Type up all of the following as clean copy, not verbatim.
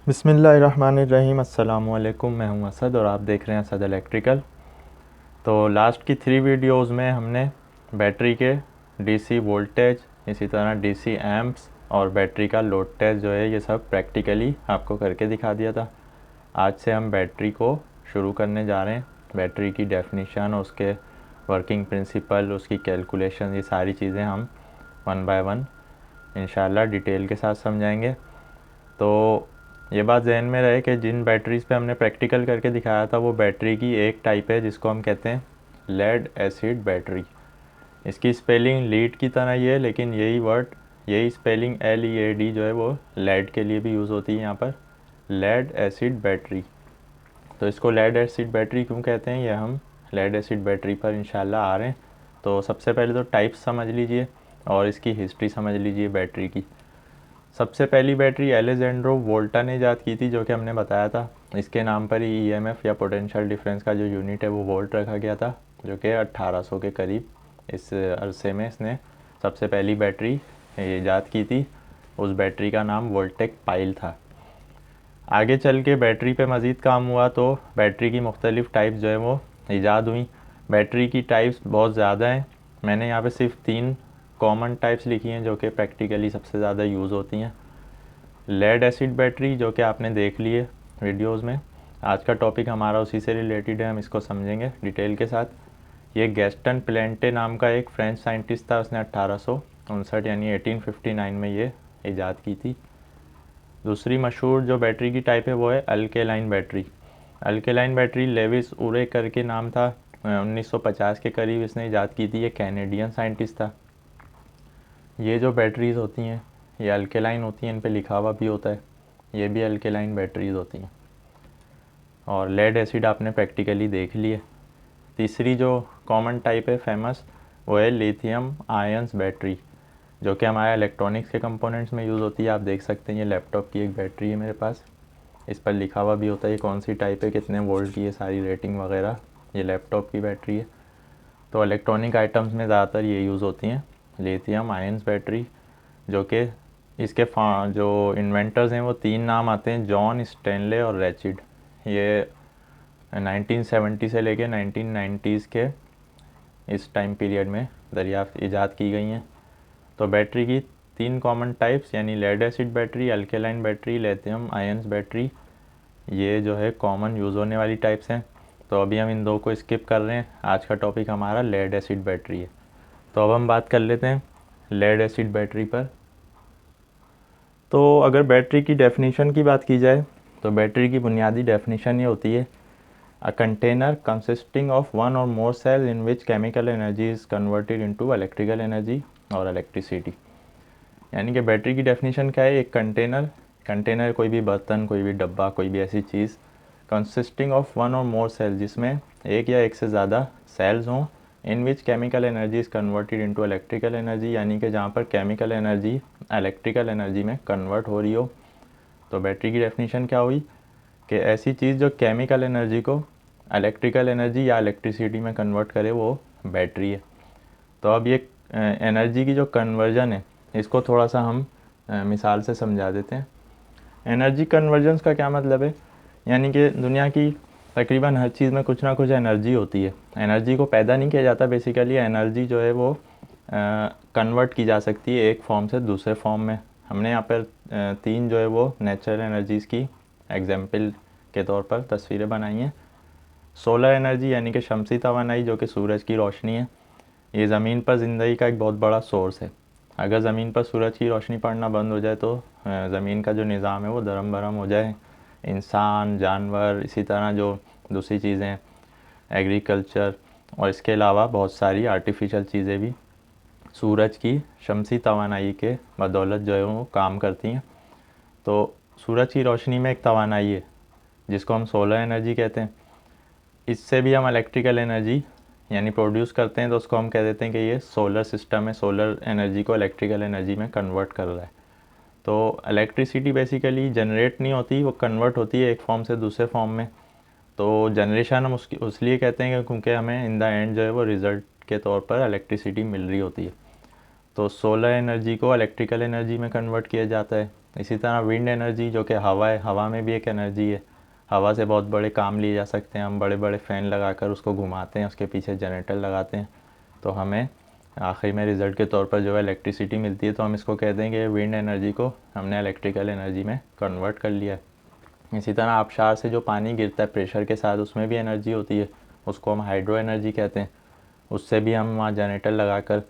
बिस्मिल्लाहिर्रहमानिर्रहीम। अस्सलामुअलैकुम। मैं हूं असद और आप देख रहे हैं असद इलेक्ट्रिकल। तो लास्ट की 3 वीडियोस में हमने बैटरी के डीसी वोल्टेज, इसी तरह डीसी एम्प्स और बैटरी का लोड टेस्ट जो है ये सब प्रैक्टिकली आपको करके दिखा दिया था। आज से हम बैटरी को शुरू करने जा रहे हैं। बैटरी की डेफिनीशन, उसके वर्किंग प्रिंसिपल, उसकी कैलकुलेशन, ये सारी चीज़ें हम वन बाय वन इंशाल्लाह डिटेल के साथ समझाएंगे। तो ये बात जहन में रहे कि जिन बैटरीज़ पे हमने प्रैक्टिकल करके दिखाया था वो बैटरी की एक टाइप है जिसको हम कहते हैं लेड एसिड बैटरी। इसकी स्पेलिंग लीड की तरह ही है, लेकिन यही स्पेलिंग LEAD जो है वो लेड के लिए भी यूज़ होती है यहाँ पर, लेड एसिड बैटरी। तो इसको लेड एसिड बैटरी क्यों कहते हैं, ये हम लेड एसिड बैटरी पर इंशाल्लाह आ रहे हैं। तो सबसे पहले तो टाइप्स समझ लीजिए और इसकी हिस्ट्री समझ लीजिए बैटरी की। सबसे पहली बैटरी एलेजेंड्रो वोल्टा ने ईजाद की थी, जो कि हमने बताया था। इसके नाम पर ही EMF या पोटेंशियल डिफरेंस का जो यूनिट है वो वोल्ट रखा गया था, जो कि 1800 के करीब इस अरसे में इसने सबसे पहली बैटरी ईजाद की थी। उस बैटरी का नाम वोल्टेक पाइल था। आगे चल के बैटरी पे मज़ीद काम हुआ तो बैटरी की मुख्तलिफ़ टाइप्स जो है वो ईजाद हुई। बैटरी की टाइप्स बहुत ज़्यादा हैं। मैंने यहाँ पे सिर्फ 3 कॉमन टाइप्स लिखी हैं जो कि प्रैक्टिकली सबसे ज़्यादा यूज़ होती हैं। लेड एसिड बैटरी, जो कि आपने देख ली है वीडियोस में। आज का टॉपिक हमारा उसी से रिलेटेड है, हम इसको समझेंगे डिटेल के साथ। ये गैस्टन प्लेंटे नाम का एक फ्रेंच साइंटिस्ट था, उसने 1859 यानी 1859 में ये ईजाद की थी। दूसरी मशहूर जो बैटरी की टाइप है वो है alkaline battery. Alkaline battery Lewis Urry करके नाम था, 1950 के करीब इसने ईजाद की थी। ये कैनेडियन साइंटिस्ट था। ये जो बैटरीज़ होती हैं ये अल्केलाइन होती हैं, इन पे लिखा हुआ भी होता है, ये भी अल्केलाइन बैटरीज़ होती हैं। और लेड एसिड आपने प्रैक्टिकली देख ली है। तीसरी जो कॉमन टाइप है फेमस, वो है लिथियम आयंस बैटरी, जो कि हमारे इलेक्ट्रॉनिक्स के कंपोनेंट्स में यूज़ होती है। आप देख सकते हैं ये लैपटॉप की एक बैटरी है मेरे पास, इस पर लिखा हुआ भी होता है ये कौन सी टाइप है, कितने वोल्ट की है, सारी रेटिंग वगैरह। ये लैपटॉप की बैटरी है। तो इलेक्ट्रॉनिक आइटम्स में ज़्यादातर ये यूज़ होती हैं, लिथियम आयंस बैटरी। जो कि इसके जो इन्वेंटर्स हैं वो 3 नाम आते हैं, जॉन, स्टैनले और रैचिड। ये 1970 से लेके 1990s के इस टाइम पीरियड में दरियाफ्त ईजाद की गई हैं। तो बैटरी की 3 कॉमन टाइप्स यानी lead acid battery, alkaline battery, lithium ions battery, ये जो है कॉमन यूज़ होने वाली टाइप्स हैं। तो अभी हम इन 2 को स्किप कर रहे हैं। आज का टॉपिक हमारा लेड एसिड बैटरी है। तो अब हम बात कर लेते हैं लेड एसिड बैटरी पर। तो अगर बैटरी की डेफिनीशन की बात की जाए तो बैटरी की बुनियादी डेफिनीशन ये होती है, a container consisting of one or more cell in which chemical energy is converted into electrical energy or electricity. यानी कि बैटरी की डेफिनीशन क्या है, एक कंटेनर कोई भी बर्तन, कोई भी डब्बा, कोई भी ऐसी चीज़, consisting of one or more cell, जिसमें एक या एक से ज़्यादा सेल्स हों, in which chemical energy is converted into electrical energy, यानी कि जहाँ पर केमिकल एनर्जी इलेक्ट्रिकल एनर्जी में कन्वर्ट हो रही हो। तो बैटरी की डेफिनीशन क्या हुई कि ऐसी चीज़ जो केमिकल एनर्जी को इलेक्ट्रिकल एनर्जी या इलेक्ट्रिसिटी में कन्वर्ट करे वो बैटरी है। तो अब ये एनर्जी की जो कन्वर्जन है इसको थोड़ा सा हम मिसाल से समझा देते हैं। एनर्जी कन्वर्जन्स का क्या मतलब है, यानी कि दुनिया की तकरीबन हर चीज़ में कुछ ना कुछ एनर्जी होती है। एनर्जी को पैदा नहीं किया जाता, बेसिकली एनर्जी जो है वो कन्वर्ट की जा सकती है एक फॉर्म से दूसरे फॉर्म में। हमने यहाँ पर 3 जो है वो नेचुरल एनर्जीज़ की एग्जाम्पल के तौर पर तस्वीरें बनाई हैं। सोलर एनर्जी यानी कि शमसी तवानाई, जो कि सूरज की रोशनी है। ये ज़मीन पर ज़िंदगी का एक बहुत बड़ा सोर्स है। अगर ज़मीन पर सूरज की रोशनी पड़ना बंद हो जाए तो ज़मीन का जो निज़ाम है वो दरम बरम हो जाए। इंसान, जानवर, इसी तरह जो दूसरी चीज़ें, एग्रीकल्चर और इसके अलावा बहुत सारी आर्टिफिशियल चीज़ें भी सूरज की शमसी तवानाई के बदौलत जो है वो काम करती हैं। तो सूरज की रोशनी में एक तवानाई है जिसको हम सोलर एनर्जी कहते हैं। इससे भी हम इलेक्ट्रिकल एनर्जी यानी प्रोड्यूस करते हैं, तो उसको हम कह देते हैं कि ये सोलर सिस्टम है, सोलर एनर्जी को इलेक्ट्रिकल एनर्जी में कन्वर्ट कर रहा है। तो इलेक्ट्रिसिटी बेसिकली जनरेट नहीं होती, वो कन्वर्ट होती है एक फॉर्म से दूसरे फॉर्म में। तो जनरेशन हम उसकी इसलिए कहते हैं क्योंकि हमें इन द एंड जो है वो रिज़ल्ट के तौर पर इलेक्ट्रिसिटी मिल रही होती है। तो सोलर एनर्जी को इलेक्ट्रिकल एनर्जी में कन्वर्ट किया जाता है। इसी तरह विंड एनर्जी जो कि हवा है, हवा में भी एक एनर्जी है। हवा से बहुत बड़े काम लिए जा सकते हैं। हम बड़े बड़े फ़ैन लगाकर उसको घुमाते हैं, उसके पीछे जनरेटर लगाते हैं, तो हमें आखिर में रिज़ल्ट के तौर पर जो है इलेक्ट्रिसिटी मिलती है। तो हम इसको कहते हैं कि विंड एनर्जी को हमने इलेक्ट्रिकल एनर्जी में कन्वर्ट कर लिया है। इसी तरह आबशार से जो पानी गिरता है प्रेशर के साथ, उसमें भी एनर्जी होती है, उसको हम हाइड्रो एनर्जी कहते हैं। उससे भी हम वहाँ जनरेटर लगाकर,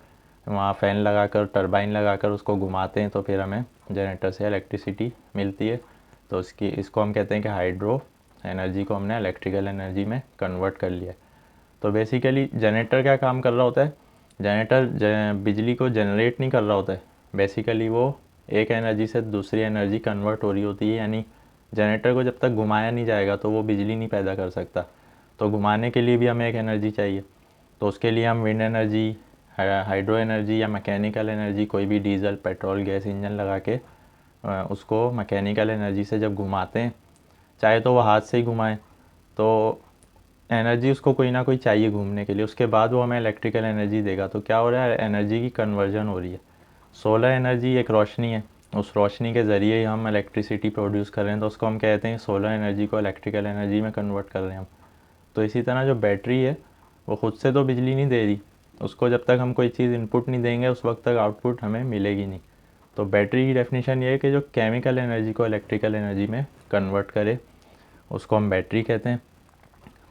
वहाँ फ़ैन लगाकर, टरबाइन लगाकर उसको घुमाते हैं, तो फिर हमें जनरेटर से इलेक्ट्रिसिटी मिलती है। तो इसको हम कहते हैं कि हाइड्रो एनर्जी को हमने इलेक्ट्रिकल एनर्जी में कन्वर्ट कर लिया। तो बेसिकली जनरेटर क्या काम कर रहा होता है? जनरेटर बिजली को जनरेट नहीं कर रहा होता है, बेसिकली वो एक एनर्जी से दूसरी एनर्जी कन्वर्ट हो रही होती है। यानी जनरेटर को जब तक घुमाया नहीं जाएगा तो वो बिजली नहीं पैदा कर सकता। तो घुमाने के लिए भी हमें एक एनर्जी चाहिए। तो उसके लिए हम विंड एनर्जी, हाइड्रो एनर्जी या मैकेनिकल एनर्जी, कोई भी डीजल, पेट्रोल, गैस इंजन लगा के उसको मैकेनिकल एनर्जी से जब घुमाते हैं, चाहे तो वो हाथ से ही घुमाएं, तो एनर्जी उसको कोई ना कोई चाहिए घूमने के लिए। उसके बाद वो हमें इलेक्ट्रिकल एनर्जी देगा। तो क्या हो रहा है? एनर्जी की कन्वर्जन हो रही है। सोलर एनर्जी एक रोशनी है, उस रोशनी के ज़रिए ही हम इलेक्ट्रिसिटी प्रोड्यूस कर रहे हैं, तो उसको हम कहते हैं सोलर एनर्जी को इलेक्ट्रिकल एनर्जी में कन्वर्ट कर रहे हैं हम। तो इसी तरह जो बैटरी है वो ख़ुद से तो बिजली नहीं दे रही, उसको जब तक हम कोई चीज़ इनपुट नहीं देंगे उस वक्त तक आउटपुट हमें मिलेगी नहीं। तो बैटरी की डेफिनेशन ये है कि जो केमिकल एनर्जी को इलेक्ट्रिकल एनर्जी में कन्वर्ट करे, उसको हम बैटरी कहते हैं।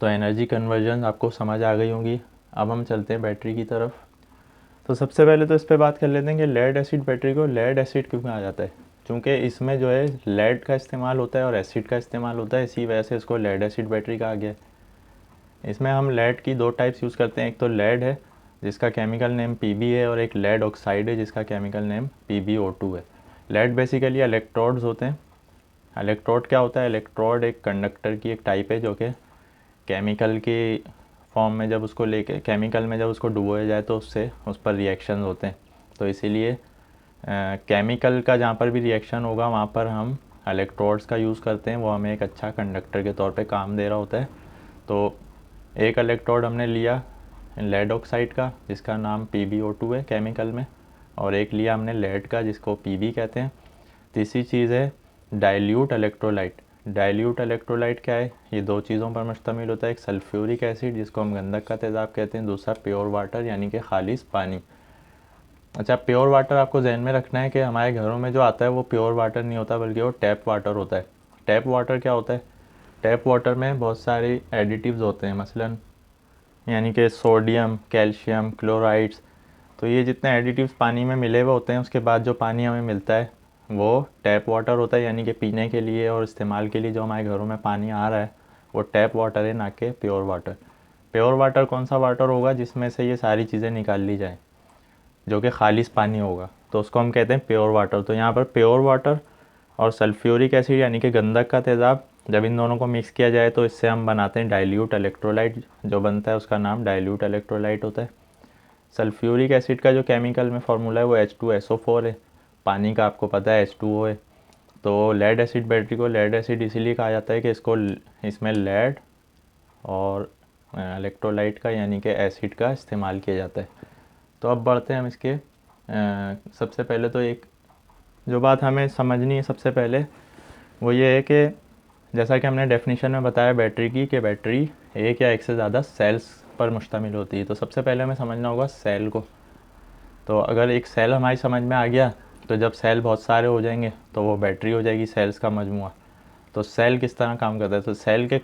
तो एनर्जी कन्वर्जन आपको समझ आ गई होंगी। अब हम चलते हैं बैटरी की तरफ। तो सबसे पहले तो इस पर बात कर लेते हैं कि लेड एसिड बैटरी को लेड एसिड क्यों कहा जाता है। क्योंकि इसमें जो है लेड का इस्तेमाल होता है और एसिड का इस्तेमाल होता है, इसी वजह से इसको लेड एसिड बैटरी कहा गया है। इसमें हम लेड की दो टाइप्स यूज़ करते हैं। एक तो लेड है जिसका केमिकल नेम Pb है, और एक लेड ऑक्साइड है जिसका केमिकल नेम PbO2 है। लेड बेसिकली इलेक्ट्रोड्स होते हैं। इलेक्ट्रोड क्या होता है? इलेक्ट्रोड एक कंडक्टर की एक टाइप है जो कि केमिकल की फॉर्म में जब उसको लेके केमिकल में जब उसको डुबोया जाए तो उससे उस पर रिएक्शन होते हैं। तो इसीलिए केमिकल का जहाँ पर भी रिएक्शन होगा वहाँ पर हम इलेक्ट्रोड्स का यूज़ करते हैं। वो हमें एक अच्छा कंडक्टर के तौर पे काम दे रहा होता है। तो एक इलेक्ट्रोड हमने लिया लेड ऑक्साइड का जिसका नाम PbO2 है केमिकल में, और एक लिया हमने लेड का जिसको Pb कहते हैं। तीसरी चीज़ है डाइल्यूट इलेक्ट्रोलाइट। डाइल्यूट इलेक्ट्रोलाइट क्या है? ये दो चीज़ों पर मुश्तमिल होता है। एक सल्फ्यूरिक एसिड जिसको हम गंधक का तेज़ाब कहते हैं, दूसरा प्योर वाटर यानी कि खालिस पानी। अच्छा, प्योर वाटर आपको जहन में रखना है कि हमारे घरों में जो आता है वो प्योर वाटर नहीं होता बल्कि वो टैप वाटर होता है। टैप वाटर क्या होता है? टैप वाटर में बहुत सारे एडिटिव्स होते हैं, मसलन यानी कि सोडियम, कैल्शियम, क्लोराइड्स। तो ये जितने एडिटिव्स पानी में मिले हुए होते हैं, उसके बाद जो पानी हमें मिलता है वो टैप वाटर होता है। यानी कि पीने के लिए और इस्तेमाल के लिए जो हमारे घरों में पानी आ रहा है वो टैप वाटर है, ना कि प्योर वाटर। प्योर वाटर कौन सा वाटर होगा? जिसमें से ये सारी चीज़ें निकाल ली जाएँ, जो कि खालिस पानी होगा, तो उसको हम कहते हैं प्योर वाटर। तो यहाँ पर प्योर वाटर और सल्फ्यूरिक एसिड यानी कि गंधक का तेज़ाब, जब इन दोनों को मिक्स किया जाए तो इससे हम बनाते हैं डाइल्यूट इलेक्ट्रोलाइट। जो बनता है उसका नाम डाइल्यूट इलेक्ट्रोलाइट होता है। सल्फ्यूरिक एसिड का जो केमिकल में फार्मूला है वो H2SO4 है। पानी का आपको पता है H2O है। तो लेड एसिड बैटरी को लेड एसिड इसीलिए कहा जाता है कि इसमें लेड और इलेक्ट्रोलाइट का यानी कि एसिड का इस्तेमाल किया जाता है। तो अब बढ़ते हैं हम इसके सबसे पहले तो एक जो बात हमें समझनी है सबसे पहले वो ये है कि जैसा कि हमने डेफिनेशन में बताया बैटरी की, कि बैटरी एक या एक से ज़्यादा सेल्स पर मुश्तमिल होती है। तो सबसे पहले हमें समझना होगा सेल को। तो अगर एक सेल हमारी समझ में आ गया तो जब सेल बहुत सारे हो जाएंगे तो वो बैटरी हो जाएगी, सेल्स का मजमूआ। तो सेल किस तरह काम करता है? तो सेल के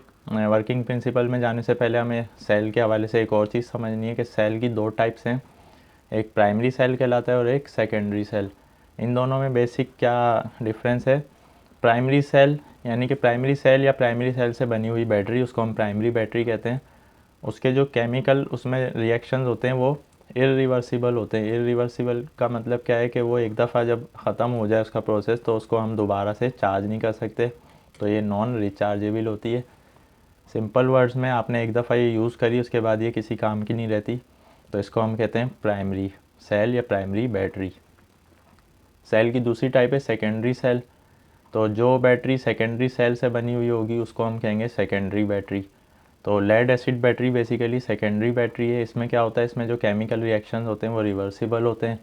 वर्किंग प्रिंसिपल में जाने से पहले हमें सेल के हवाले से एक और चीज़ समझनी है कि सेल की दो टाइप्स हैं। एक प्राइमरी सेल कहलाता है और एक सेकेंडरी सेल। इन दोनों में बेसिक क्या डिफरेंस है? प्राइमरी सेल यानी कि प्राइमरी सेल या प्राइमरी सेल से बनी हुई बैटरी, उसको हम प्राइमरी बैटरी कहते हैं। उसके जो केमिकल उसमें रिएक्शंस होते हैं वो इरिवर्सिबल होते हैं। इरिवर्सिबल का मतलब क्या है कि वो एक दफ़ा जब ख़त्म हो जाए उसका प्रोसेस तो उसको हम दोबारा से चार्ज नहीं कर सकते। तो ये नॉन रिचार्जेबल होती है। सिंपल वर्ड्स में आपने एक दफ़ा ये यूज़ करी उसके बाद ये किसी काम की नहीं रहती। तो इसको हम कहते हैं प्राइमरी सेल या प्राइमरी बैटरी। सेल की दूसरी टाइप है सेकेंडरी सेल। तो जो बैटरी सेकेंडरी सेल से बनी हुई होगी उसको हम कहेंगे सेकेंडरी बैटरी। तो lead acid battery basically secondary battery है। इसमें क्या होता है? इसमें जो केमिकल रिएक्शंस होते हैं वो रिवर्सिबल होते हैं।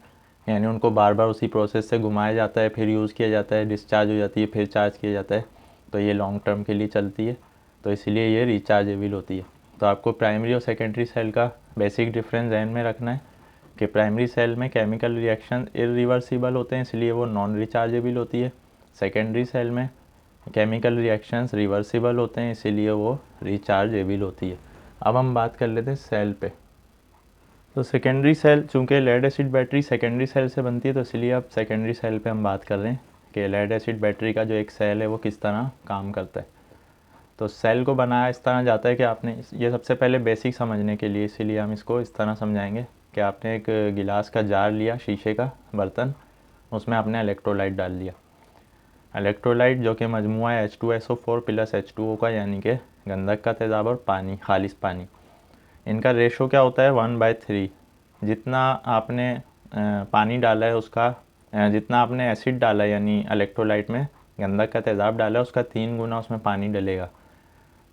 यानी उनको बार बार उसी प्रोसेस से घुमाया जाता है, फिर यूज़ किया जाता है, डिस्चार्ज हो जाती है, फिर चार्ज किया जाता है। तो ये लॉन्ग टर्म के लिए चलती है, तो इसीलिए ये रिचार्जेबल होती है। तो आपको प्राइमरी और सेकेंडरी सेल का बेसिक डिफरेंस ध्यान में रखना है कि प्राइमरी सेल में केमिकल रिएक्शन इरिवर्सिबल होते हैं, इसलिए वो नॉन रिचार्जेबल होती है। सेकेंडरी सेल में केमिकल रिएक्शंस रिवर्सिबल होते हैं, इसीलिए वो रिचार्जेबल होती है। अब हम बात कर लेते हैं सेल पे। तो सेकेंडरी सेल, चूँकि lead acid battery secondary cell से बनती है, तो इसलिए अब सेकेंडरी सेल पे हम बात कर रहे हैं कि लेड एसिड बैटरी का जो एक सेल है वो किस तरह काम करता है। तो सेल को बनाया इस तरह जाता है कि आपने, ये सबसे पहले बेसिक समझने के लिए, इसीलिए हम इसको इस तरह समझाएंगे कि आपने एक गिलास का जार लिया, शीशे का बर्तन, उसमें आपने इलेक्ट्रोलाइट डाल दिया। इलेक्ट्रोलाइट जो कि मजमुआ है H2SO4 प्लस H2O का, यानी कि गंधक का तेज़ाब और पानी, खालिस पानी। इनका रेशो क्या होता है 1/3। जितना आपने पानी डाला है उसका, जितना आपने एसिड डाला है यानी इलेक्ट्रोलाइट में गंधक का तेज़ाब डाला है, उसका 3 गुना उसमें पानी डलेगा।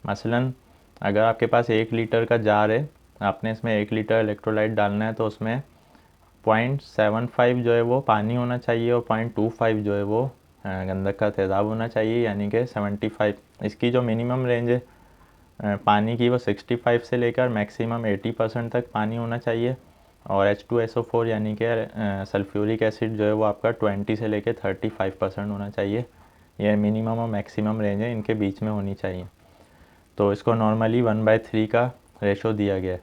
मसलन अगर आपके पास 1 लीटर का जार है, आपने इसमें 1 लीटर इलेक्ट्रोलाइट डालना है, तो उसमें 0.75 जो है वो पानी होना चाहिए और 0.25 जो है वो गंधक का तेज़ाब होना चाहिए, यानी कि 75। इसकी जो मिनिमम रेंज है पानी की वो 65 से लेकर मैक्सिमम 80% तक पानी होना चाहिए। और H2SO4 यानी कि सल्फ्यूरिक एसिड जो है वो आपका 20 से लेकर 35% होना चाहिए। यह मिनिमम और मैक्सिमम रेंज है, इनके बीच में होनी चाहिए। तो इसको नॉर्मली 1/3 का रेशो दिया गया है।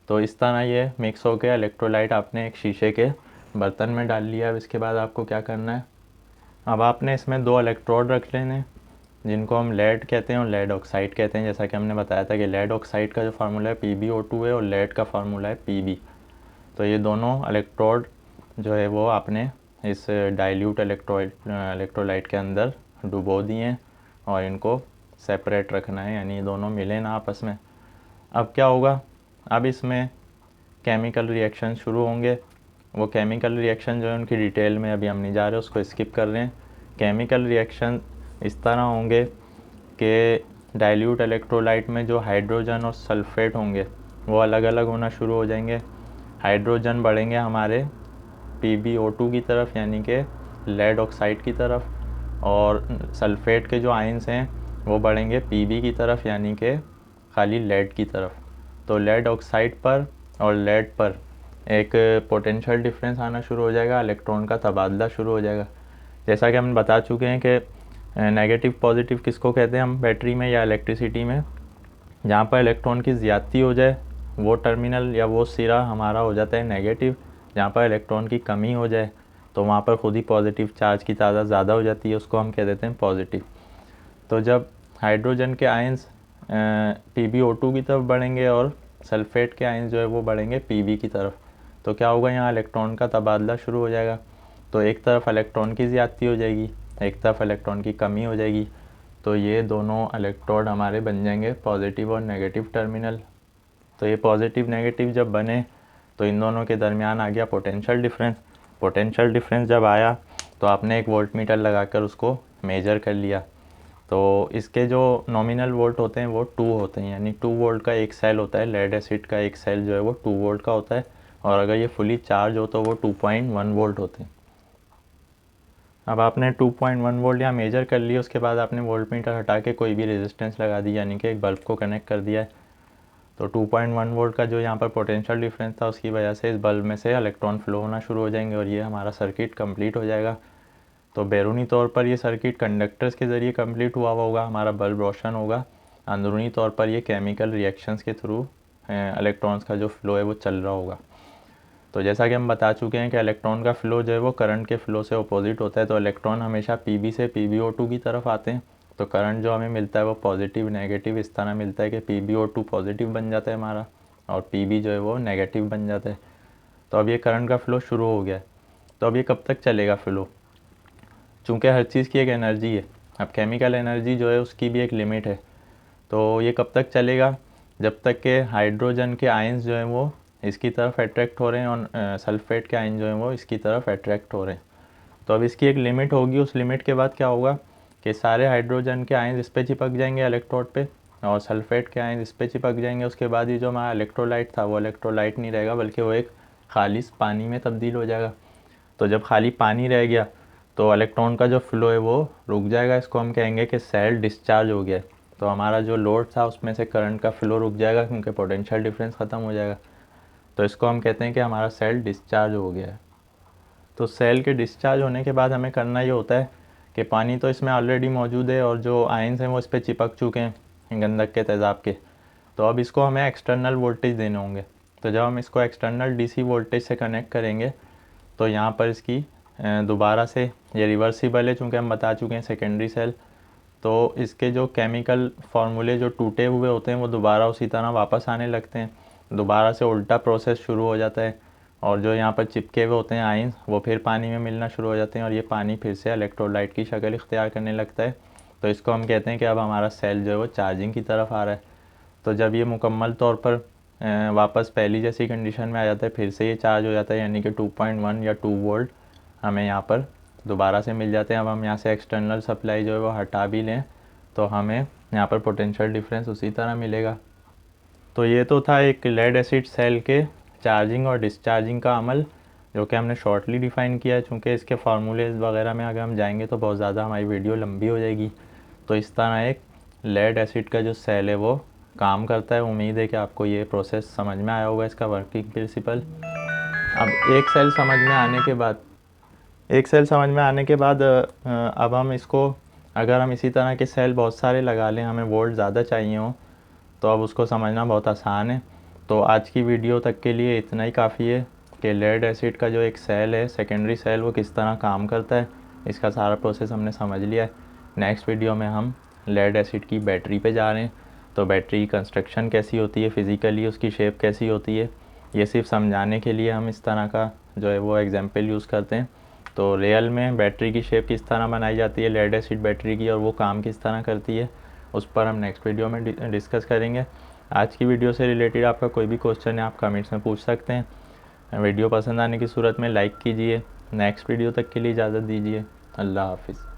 तो इस तरह ये मिक्स हो गया इलेक्ट्रोलाइट, आपने एक शीशे के बर्तन में डाल लिया। अब इसके बाद आपको क्या करना है, अब आपने इसमें 2 इलेक्ट्रोड रख लेने, जिनको हम लेड कहते हैं और लेड ऑक्साइड कहते हैं। जैसा कि हमने बताया था कि लेड ऑक्साइड का जो फार्मूला है PbO2 है और लेड का फार्मूला है Pb। तो ये दोनों इलेक्ट्रोड जो है वो आपने इस डाइल्यूट इलेक्ट्रोलाइट के अंदर डुबो दिए और इनको सेपरेट रखना है, यानी ये दोनों मिले ना आपस में। अब क्या होगा, अब इसमें केमिकल रिएक्शन शुरू होंगे। वो केमिकल रिएक्शन जो है उनकी डिटेल में अभी हम नहीं जा रहे, उसको स्किप कर रहे हैं। केमिकल रिएक्शन इस तरह होंगे कि डाइल्यूट इलेक्ट्रोलाइट में जो हाइड्रोजन और सल्फेट होंगे वो अलग अलग होना शुरू हो जाएंगे। हाइड्रोजन बढ़ेंगे हमारे PbO2 की तरफ, यानी कि लेड ऑक्साइड की तरफ, और सल्फेट के जो आयंस हैं वो बढ़ेंगे Pb की तरफ, यानी कि खाली लेड की तरफ। तो लेड ऑक्साइड पर और लेड पर एक पोटेंशियल डिफरेंस आना शुरू हो जाएगा, इलेक्ट्रॉन का तबादला शुरू हो जाएगा। जैसा कि हम बता चुके हैं कि नेगेटिव पॉजिटिव किसको कहते हैं हम बैटरी में या इलेक्ट्रिसिटी में, जहाँ पर इलेक्ट्रॉन की ज़्यादती हो जाए वो टर्मिनल या वो सिरा हमारा हो जाता है नेगेटिव। जहाँ पर इलेक्ट्रॉन की कमी हो जाए तो वहाँ पर खुद ही पॉजिटिव चार्ज की तादाद ज़्यादा हो जाती है, उसको हम कह देते हैं पॉजिटिव। तो जब हाइड्रोजन के आयंस PbO2 की तरफ बढ़ेंगे और सल्फेट के आयंस जो है वो बढ़ेंगे Pb की तरफ, तो क्या होगा, यहाँ इलेक्ट्रॉन का तबादला शुरू हो जाएगा। तो एक तरफ इलेक्ट्रॉन की ज़्यादती हो जाएगी, एक तरफ इलेक्ट्रॉन की कमी हो जाएगी। तो ये दोनों इलेक्ट्रोड हमारे बन जाएंगे पॉजिटिव और नेगेटिव टर्मिनल। तो ये पॉजिटिव नेगेटिव जब बने तो इन दोनों के दरमियान आ गया पोटेंशियल डिफरेंस। पोटेंशियल डिफरेंस जब आया तो आपने एक वोल्ट मीटर लगाकर उसको मेजर कर लिया। तो इसके जो नॉमिनल वोल्ट होते हैं वो 2 होते हैं, यानी 2 वोल्ट का एक सेल होता है। लेड एसिड का एक सेल जो है वो 2 वोल्ट का होता है, और अगर ये फुली चार्ज हो तो वो 2.1 वोल्ट होते हैं। अब आपने 2.1 वोल्ट यहाँ मेजर कर लिया, उसके बाद आपने वोल्ट मीटर हटा के कोई भी रेजिस्टेंस लगा दी, यानी कि एक बल्ब को कनेक्ट कर दिया है। तो 2.1 वोल्ट का जो यहाँ पर पोटेंशियल डिफरेंस था उसकी वजह से इस बल्ब में से इलेक्ट्रॉन फ्लो होना शुरू हो जाएंगे और ये हमारा सर्किट कंप्लीट हो जाएगा। तो बैरूनी तौर पर ये सर्किट कंडक्टर्स के ज़रिए कंप्लीट हुआ होगा, हमारा बल्ब रोशन होगा। अंदरूनी तौर पर ये केमिकल रिएक्शंस के थ्रू इलेक्ट्रॉन्स का जो फ़्लो है वो चल रहा होगा। तो जैसा कि हम बता चुके हैं कि इलेक्ट्रॉन का फ़्लो जो है वो करंट के फ़्लो से अपोजिट होता है। तो इलेक्ट्रॉन हमेशा Pb से PbO2 की तरफ आते हैं। तो करंट जो हमें मिलता है वो पॉजिटिव नेगेटिव इस तरह मिलता है कि PbO2 पॉजिटिव बन जाता है हमारा और Pb जो है वो नेगेटिव बन जाता है। तो अब ये करंट का फ़्लो शुरू हो गया है। तो अब ये कब तक चलेगा फ़्लो, चूँकि हर चीज़ की एक एनर्जी है। अब केमिकल एनर्जी जो है उसकी भी एक लिमिट है। तो ये कब तक चलेगा, जब तक के हाइड्रोजन के आयंस जो हैं वो इसकी तरफ अट्रैक्ट हो रहे हैं और सल्फेट के आयन जो हैं वो इसकी तरफ अट्रैक्ट हो रहे हैं। तो अब इसकी एक लिमिट होगी। उस लिमिट के बाद क्या होगा कि सारे हाइड्रोजन के आयन इस पर चिपक जाएंगे इलेक्ट्रोड पे, और सल्फेट के आयन इस पर चिपक जाएंगे। उसके बाद ये जो हमारा इलेक्ट्रोलाइट था वो इलेक्ट्रोलाइट नहीं रहेगा, बल्कि वो एक खालिस पानी में तब्दील हो जाएगा। तो जब खाली पानी रह गया तो इलेक्ट्रॉन का जो फ्लो है वो रुक जाएगा। इसको हम कहेंगे कि सेल डिस्चार्ज हो गया है। तो हमारा जो लोड था उसमें से करंट का फ्लो रुक जाएगा क्योंकि पोटेंशियल डिफरेंस ख़त्म हो जाएगा। तो इसको हम कहते हैं कि हमारा सेल डिस्चार्ज हो गया है। तो सेल के डिस्चार्ज होने के बाद हमें करना ये होता है कि पानी तो इसमें ऑलरेडी मौजूद है और जो आयंस हैं वो इस पर चिपक चुके हैं गंधक के तेज़ाब के। तो अब इसको हमें एक्सटर्नल वोल्टेज देने होंगे। तो जब हम इसको एक्सटर्नल डीसी वोल्टेज से कनेक्ट करेंगे तो यहाँ पर इसकी दोबारा से ये रिवर्सिबल है चूँकि हम बता चुके हैं सेकेंडरी सेल। तो इसके जो केमिकल फार्मूले जो टूटे हुए होते हैं वो दोबारा उसी तरह वापस आने लगते हैं। दोबारा से उल्टा प्रोसेस शुरू हो जाता है और जो यहाँ पर चिपके हुए होते हैं आयंस वो फिर पानी में मिलना शुरू हो जाते हैं और ये पानी फिर से इलेक्ट्रोलाइट की शक्ल इख्तियार करने लगता है। तो इसको हम कहते हैं कि अब हमारा सेल जो है वो चार्जिंग की तरफ आ रहा है। तो जब ये मुकम्मल तौर पर वापस पहली जैसी कंडीशन में आ जाता है फिर से ये चार्ज हो जाता है, यानी कि 2.1 या 2 वोल्ट हमें यहाँ पर दोबारा से मिल जाते हैं। अब हम यहाँ से एक्सटर्नल सप्लाई जो है वो हटा भी लें तो हमें यहाँ पर पोटेंशियल डिफरेंस उसी तरह मिलेगा। तो ये तो था एक लेड एसिड सेल के चार्जिंग और डिस्चार्जिंग का अमल जो कि हमने शॉर्टली डिफ़ाइन किया है। चूँकि इसके फार्मूलेज वगैरह में अगर हम जाएंगे तो बहुत ज़्यादा हमारी वीडियो लंबी हो जाएगी। तो इस तरह एक लेड एसिड का जो सेल है वो काम करता है। उम्मीद है कि आपको ये प्रोसेस समझ में आया होगा, इसका वर्किंग प्रिंसिपल। अब एक सेल समझ में आने के बाद अब हम इसको अगर हम इसी तरह के सेल बहुत सारे लगा लें, हमें वोल्ट ज़्यादा चाहिए हो तो अब उसको समझना बहुत आसान है। तो आज की वीडियो तक के लिए इतना ही काफ़ी है कि लेड एसिड का जो एक सेल है सेकेंडरी सेल वो किस तरह काम करता है, इसका सारा प्रोसेस हमने समझ लिया है। नेक्स्ट वीडियो में हम लेड एसिड की बैटरी पे जा रहे हैं। तो बैटरी की कंस्ट्रक्शन कैसी होती है, फ़िज़िकली उसकी शेप कैसी होती है, ये सिर्फ समझाने के लिए हम इस तरह का जो है वो एग्जाम्पल यूज़ करते हैं। तो रियल में बैटरी की शेप किस तरह बनाई जाती है लेड एसिड बैटरी की और वो काम किस तरह करती है उस पर हम नेक्स्ट वीडियो में डिस्कस करेंगे। आज की वीडियो से रिलेटेड आपका कोई भी क्वेश्चन है आप कमेंट्स में पूछ सकते हैं। वीडियो पसंद आने की सूरत में लाइक कीजिए। नेक्स्ट वीडियो तक के लिए इजाज़त दीजिए। अल्लाह हाफिज़।